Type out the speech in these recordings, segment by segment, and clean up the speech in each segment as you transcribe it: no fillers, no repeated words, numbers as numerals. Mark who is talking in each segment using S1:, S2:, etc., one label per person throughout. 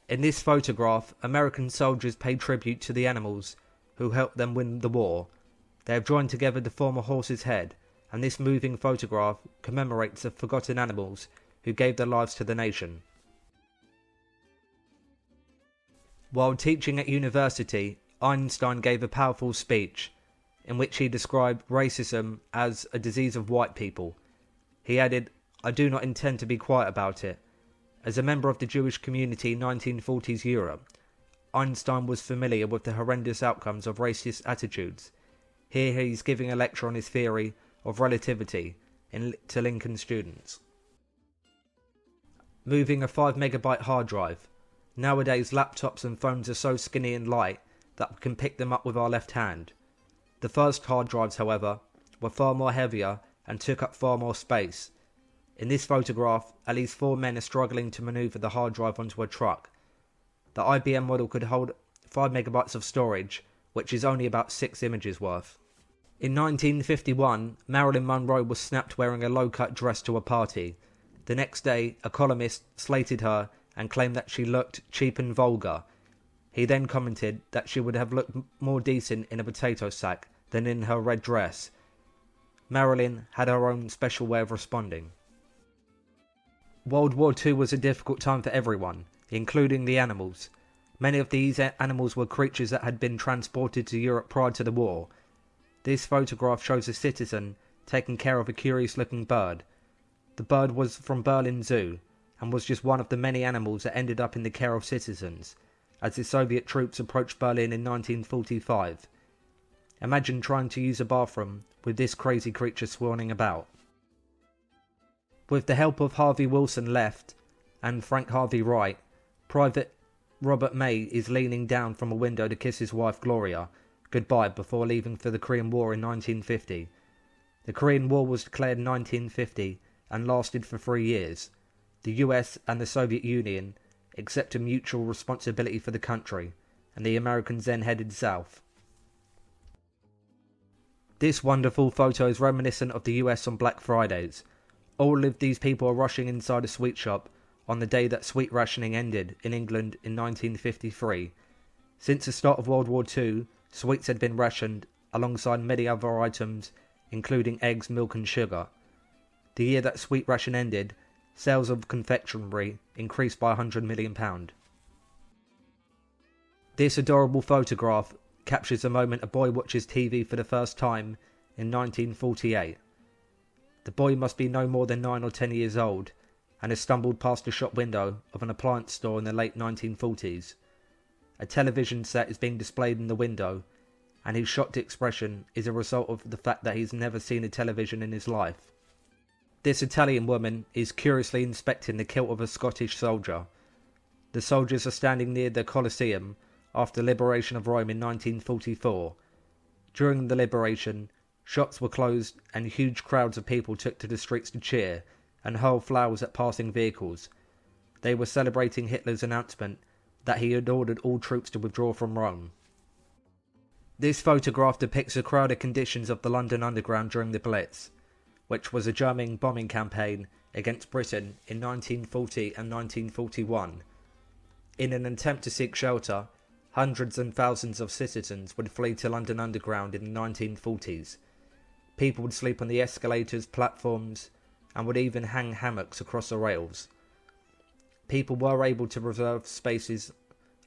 S1: In this photograph, American soldiers pay tribute to the animals who helped them win the war. They have joined together to form a horse's head, and this moving photograph commemorates the forgotten animals who gave their lives to the nation. While teaching at university, Einstein gave a powerful speech in which he described racism as a disease of white people. He added, "I do not intend to be quiet about it." As a member of the Jewish community in 1940s Europe, Einstein was familiar with the horrendous outcomes of racist attitudes. Here he's giving a lecture on his theory of relativity to Lincoln students. Moving a 5 megabyte hard drive. Nowadays laptops and phones are so skinny and light that we can pick them up with our left hand. The first hard drives, however, were far more heavier and took up far more space. In this photograph, at least 4 men are struggling to maneuver the hard drive onto a truck. The IBM model could hold 5 megabytes of storage, which is only about 6 images worth. In 1951, Marilyn Monroe was snapped wearing a low-cut dress to a party. The next day, a columnist slated her and claimed that she looked cheap and vulgar. He then commented that she would have looked more decent in a potato sack than in her red dress. Marilyn had her own special way of responding. World War II was a difficult time for everyone, including the animals. Many of these animals were creatures that had been transported to Europe prior to the war. This photograph shows a citizen taking care of a curious-looking bird. The bird was from Berlin Zoo, and was just one of the many animals that ended up in the care of citizens, as the Soviet troops approached Berlin in 1945. Imagine trying to use a bathroom with this crazy creature swarming about. With the help of Harvey Wilson left and Frank Harvey right, Private Robert May is leaning down from a window to kiss his wife Gloria goodbye before leaving for the Korean War in 1950. The Korean War was declared in 1950 and lasted for 3 years. The US and the Soviet Union accepted mutual responsibility for the country, and the Americans then headed south. This wonderful photo is reminiscent of the US on Black Fridays. All of these people are rushing inside a sweet shop on the day that sweet rationing ended in England in 1953. Since the start of World War II, sweets had been rationed alongside many other items, including eggs, milk and sugar. The year that sweet ration ended, sales of confectionery increased by £100 million. This adorable photograph captures the moment a boy watches TV for the first time in 1948. The boy must be no more than 9 or 10 years old, and has stumbled past a shop window of an appliance store in the late 1940s. A television set is being displayed in the window, and his shocked expression is a result of the fact that he's never seen a television in his life. This Italian woman is curiously inspecting the kilt of a Scottish soldier. The soldiers are standing near the Colosseum after the liberation of Rome in 1944. During the liberation, shops were closed and huge crowds of people took to the streets to cheer and hurl flowers at passing vehicles. They were celebrating Hitler's announcement that he had ordered all troops to withdraw from Rome. This photograph depicts the crowded conditions of the London Underground during the Blitz, which was a German bombing campaign against Britain in 1940 and 1941. In an attempt to seek shelter, hundreds and thousands of citizens would flee to London Underground in the 1940s. People would sleep on the escalators, platforms, and would even hang hammocks across the rails. People were able to reserve spaces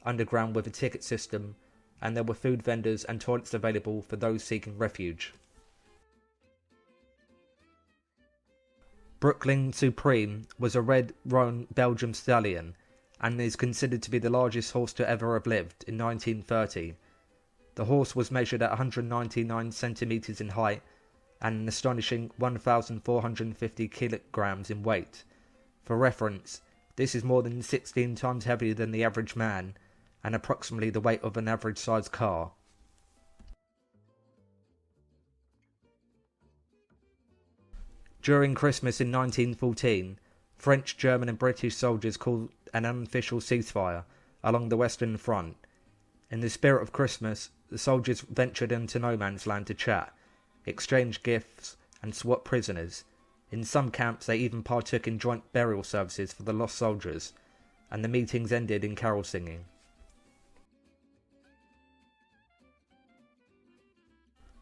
S1: underground with a ticket system, and there were food vendors and toilets available for those seeking refuge. Brooklyn Supreme was a red roan Belgian stallion, and is considered to be the largest horse to ever have lived in 1930. The horse was measured at 199 centimetres in height and an astonishing 1,450 kilograms in weight. For reference, this is more than 16 times heavier than the average man and approximately the weight of an average-sized car. During Christmas in 1914, French, German and British soldiers called an unofficial ceasefire along the Western Front. In the spirit of Christmas, the soldiers ventured into no man's land to chat, exchange gifts and swap prisoners. In some camps they even partook in joint burial services for the lost soldiers. and the meetings ended in carol singing.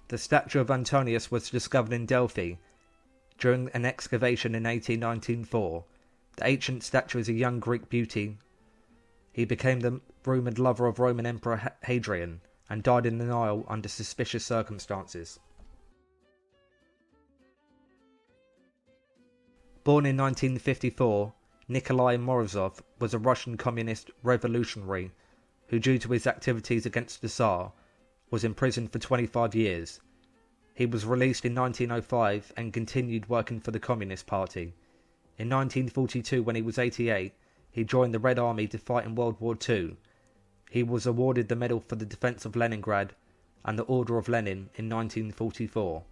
S1: The statue of Antonius was discovered in Delphi during an excavation in 1894. The ancient statue is a young Greek beauty. He became the rumoured lover of Roman Emperor Hadrian and died in the Nile under suspicious circumstances. Born in 1954, Nikolai Morozov was a Russian communist revolutionary who, due to his activities against the Tsar, was imprisoned for 25 years. He was released in 1905 and continued working for the Communist Party. In 1942, when he was 88, he joined the Red Army to fight in World War II. He was awarded the Medal for the Defense of Leningrad and the Order of Lenin in 1944.